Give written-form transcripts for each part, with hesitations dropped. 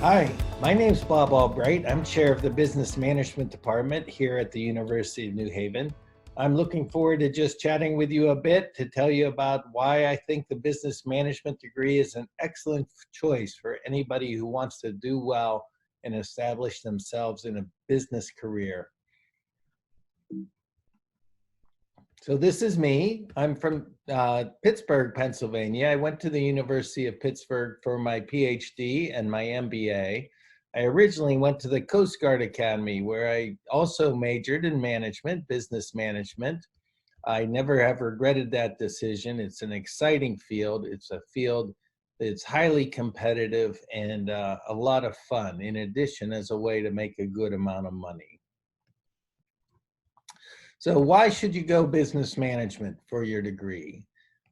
Hi, my name is Bob Albright. I'm chair of the Business Management Department here at the University of New Haven. I'm looking forward to just chatting with you a bit to tell you about why I think the business management degree is an excellent choice for anybody who wants to do well and establish themselves in a business career. So this is me. I'm from Pittsburgh, Pennsylvania. I went to the University of Pittsburgh for my PhD and my MBA. I originally went to the Coast Guard Academy, where I also majored in management, business management. I never have regretted that decision. It's an exciting field. It's a field that's highly competitive and a lot of fun, in addition, as a way to make a good amount of money. So why should you go business management for your degree?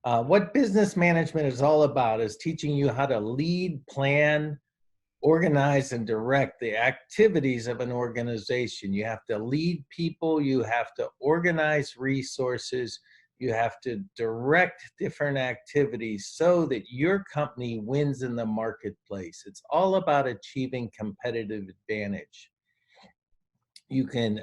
What business management is all about is teaching you how to lead, plan, organize, and direct the activities of an organization. You have to lead people, you have to organize resources, you have to direct different activities so that your company wins in the marketplace. It's all about achieving competitive advantage. You can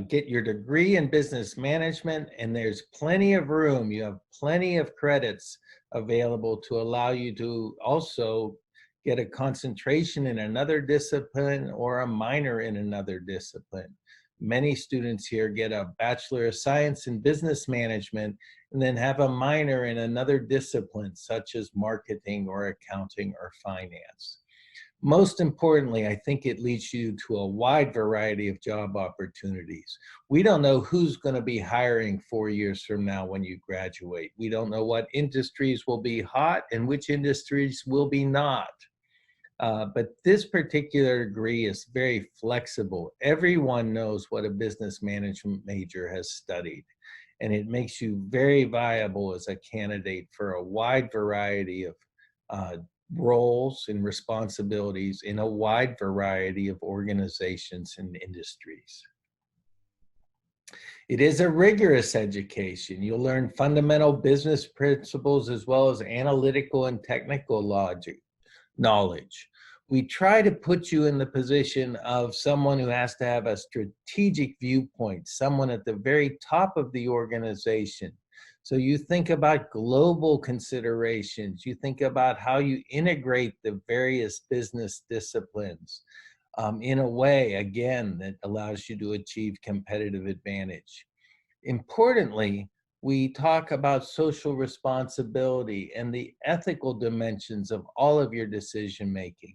get your degree in business management, and there's plenty of room. You have plenty of credits available to allow you to also get a concentration in another discipline or a minor in another discipline. Many students here get a Bachelor of Science in Business Management and then have a minor in another discipline, such as marketing or accounting or finance. Most importantly, I think it leads you to a wide variety of job opportunities. We don't know who's going to be hiring 4 years from now when you graduate. We don't know what industries will be hot and which industries will be not. But this particular degree is very flexible. Everyone knows what a business management major has studied, and it makes you very viable as a candidate for a wide variety of roles and responsibilities in a wide variety of organizations and industries. It is a rigorous education. You'll learn fundamental business principles as well as analytical and technical knowledge. We try to put you in the position of someone who has to have a strategic viewpoint, someone at the very top of the organization. So you think about global considerations, you think about how you integrate the various business disciplines in a way, again, that allows you to achieve competitive advantage. Importantly, we talk about social responsibility and the ethical dimensions of all of your decision making.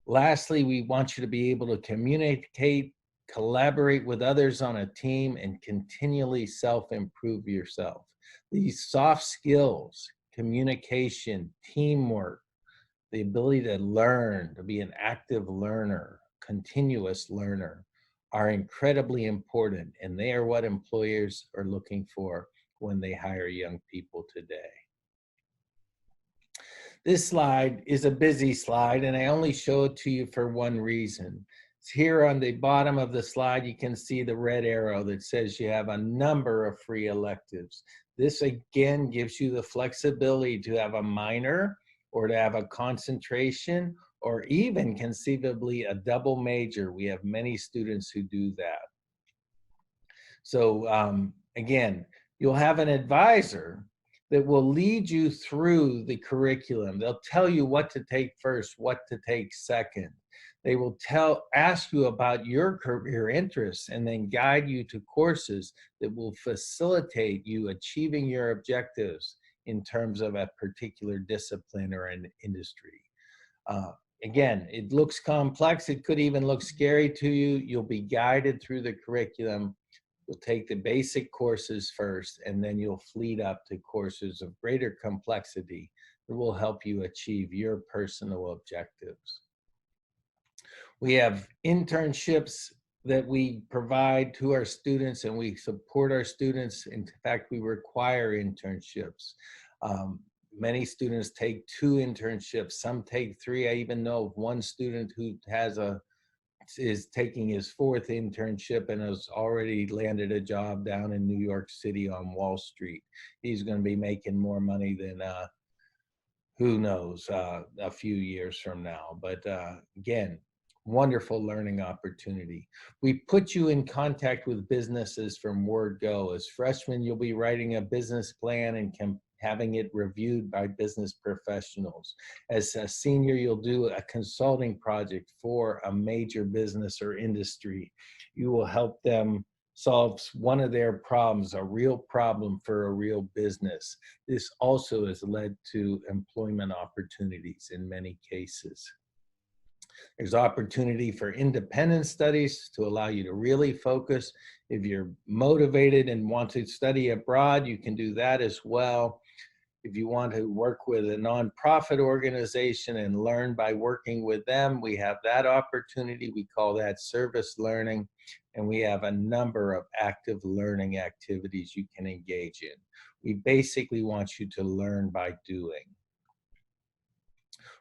Lastly, we want you to be able to communicate, collaborate with others on a team, and continually self-improve yourself. These soft skills, communication, teamwork, the ability to learn, to be an active learner, continuous learner, are incredibly important, and they are what employers are looking for when they hire young people today. This slide is a busy slide, and I only show it to you for one reason. It's here on the bottom of the slide, you can see the red arrow that says you have a number of free electives. This again gives you the flexibility to have a minor or to have a concentration or even conceivably a double major. We have many students who do that. So again, you'll have an advisor that will lead you through the curriculum. They'll tell you what to take first, what to take second. They will ask you about your career interests and then guide you to courses that will facilitate you achieving your objectives in terms of a particular discipline or an industry. Again, it looks complex. It could even look scary to you. You'll be guided through the curriculum. You'll take the basic courses first, and then you'll fleet up to courses of greater complexity that will help you achieve your personal objectives. We have internships that we provide to our students, and we support our students. In fact, we require internships. Many students take 2 internships, some take 3. I even know of one student who is taking his 4th internship and has already landed a job down in New York City on Wall Street. He's going to be making more money than who knows, a few years from now. But again, wonderful learning opportunity. We put you in contact with businesses from word go. As freshmen, you'll be writing a business plan and having it reviewed by business professionals. As a senior, you'll do a consulting project for a major business or industry. You will help them solve one of their problems, a real problem for a real business. This also has led to employment opportunities in many cases. There's opportunity for independent studies to allow you to really focus. If you're motivated and want to study abroad, you can do that as well. If you want to work with a nonprofit organization and learn by working with them, we have that opportunity. We call that service learning. And we have a number of active learning activities you can engage in. We basically want you to learn by doing.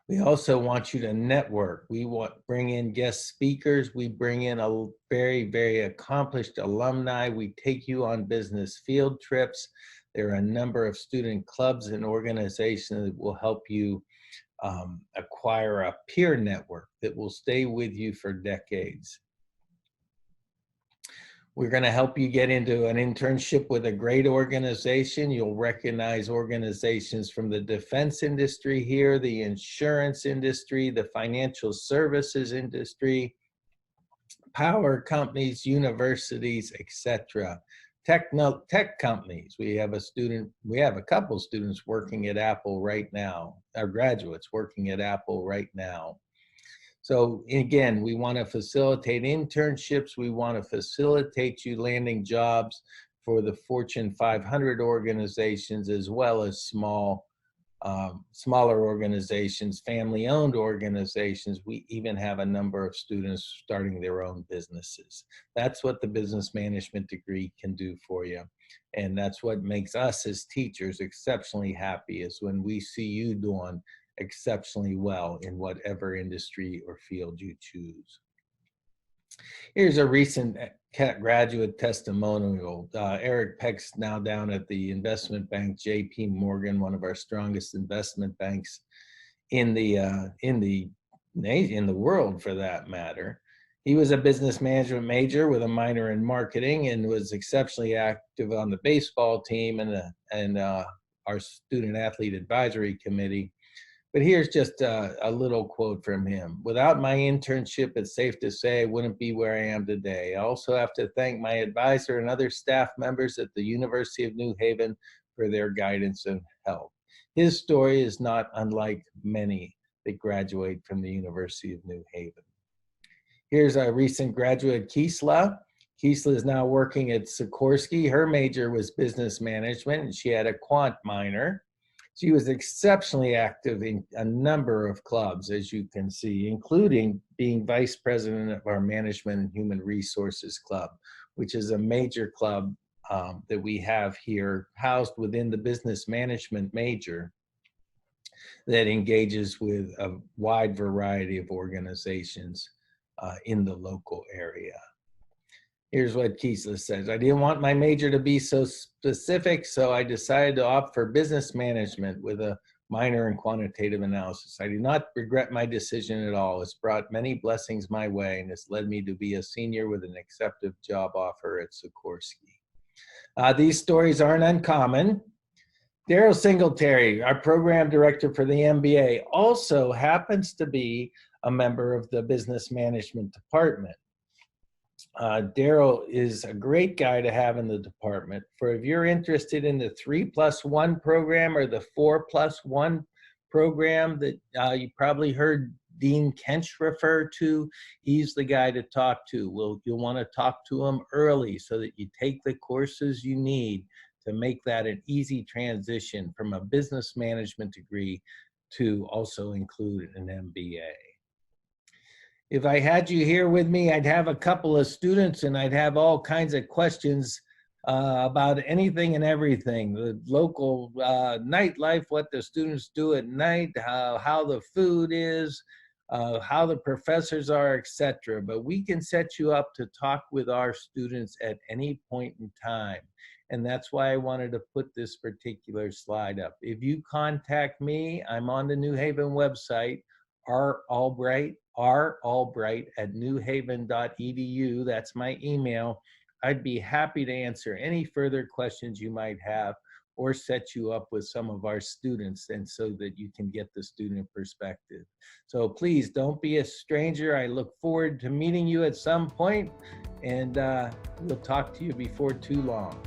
We also want you to network. We bring in guest speakers. We bring in a very, very accomplished alumni. We take you on business field trips. There are a number of student clubs and organizations that will help you acquire a peer network that will stay with you for decades. We're going to help you get into an internship with a great organization. You'll recognize organizations from the defense industry here, the insurance industry, the financial services industry, power companies, universities, etc. Tech companies. We have a couple students working at Apple right now, our graduates working at Apple right now. So again, we want to facilitate internships. We want to facilitate you landing jobs for the Fortune 500 organizations, as well as smaller organizations, family-owned organizations. We even have a number of students starting their own businesses. That's what the business management degree can do for you. And that's what makes us as teachers exceptionally happy, is when we see you doing exceptionally well in whatever industry or field you choose. Here's a recent graduate testimonial. Eric Peck's now down at the investment bank, J.P. Morgan, one of our strongest investment banks in the world, for that matter. He was a business management major with a minor in marketing and was exceptionally active on the baseball team and our student athlete advisory committee. But here's just a little quote from him. "Without my internship, it's safe to say I wouldn't be where I am today. I also have to thank my advisor and other staff members at the University of New Haven for their guidance and help." His story is not unlike many that graduate from the University of New Haven. Here's our recent graduate, Keesla. Keesla is now working at Sikorsky. Her major was business management, and she had a quant minor. She was exceptionally active in a number of clubs, as you can see, including being vice president of our Management and Human Resources Club, which is a major club that we have here, housed within the business management major, that engages with a wide variety of organizations in the local area. Here's what Keesla says: "I didn't want my major to be so specific, so I decided to opt for business management with a minor in quantitative analysis. I do not regret my decision at all. It's brought many blessings my way, and it's led me to be a senior with an accepted job offer at Sikorsky." These stories aren't uncommon. Daryl Singletary, our program director for the MBA, also happens to be a member of the business management department. Daryl is a great guy to have in the department. For if you're interested in the 3+1 program or the 4+1 program that you probably heard Dean Kench refer to, he's the guy to talk to. You'll want to talk to him early so that you take the courses you need to make that an easy transition from a business management degree to also include an MBA. If I had you here with me, I'd have a couple of students and I'd have all kinds of questions about anything and everything. The local nightlife, what the students do at night, how the food is, how the professors are, etc. But we can set you up to talk with our students at any point in time. And that's why I wanted to put this particular slide up. If you contact me, I'm on the New Haven website, r.albright at newhaven.edu. That's my email. I'd be happy to answer any further questions you might have or set you up with some of our students, and so that you can get the student perspective. So please don't be a stranger. I look forward to meeting you at some point, and we'll talk to you before too long.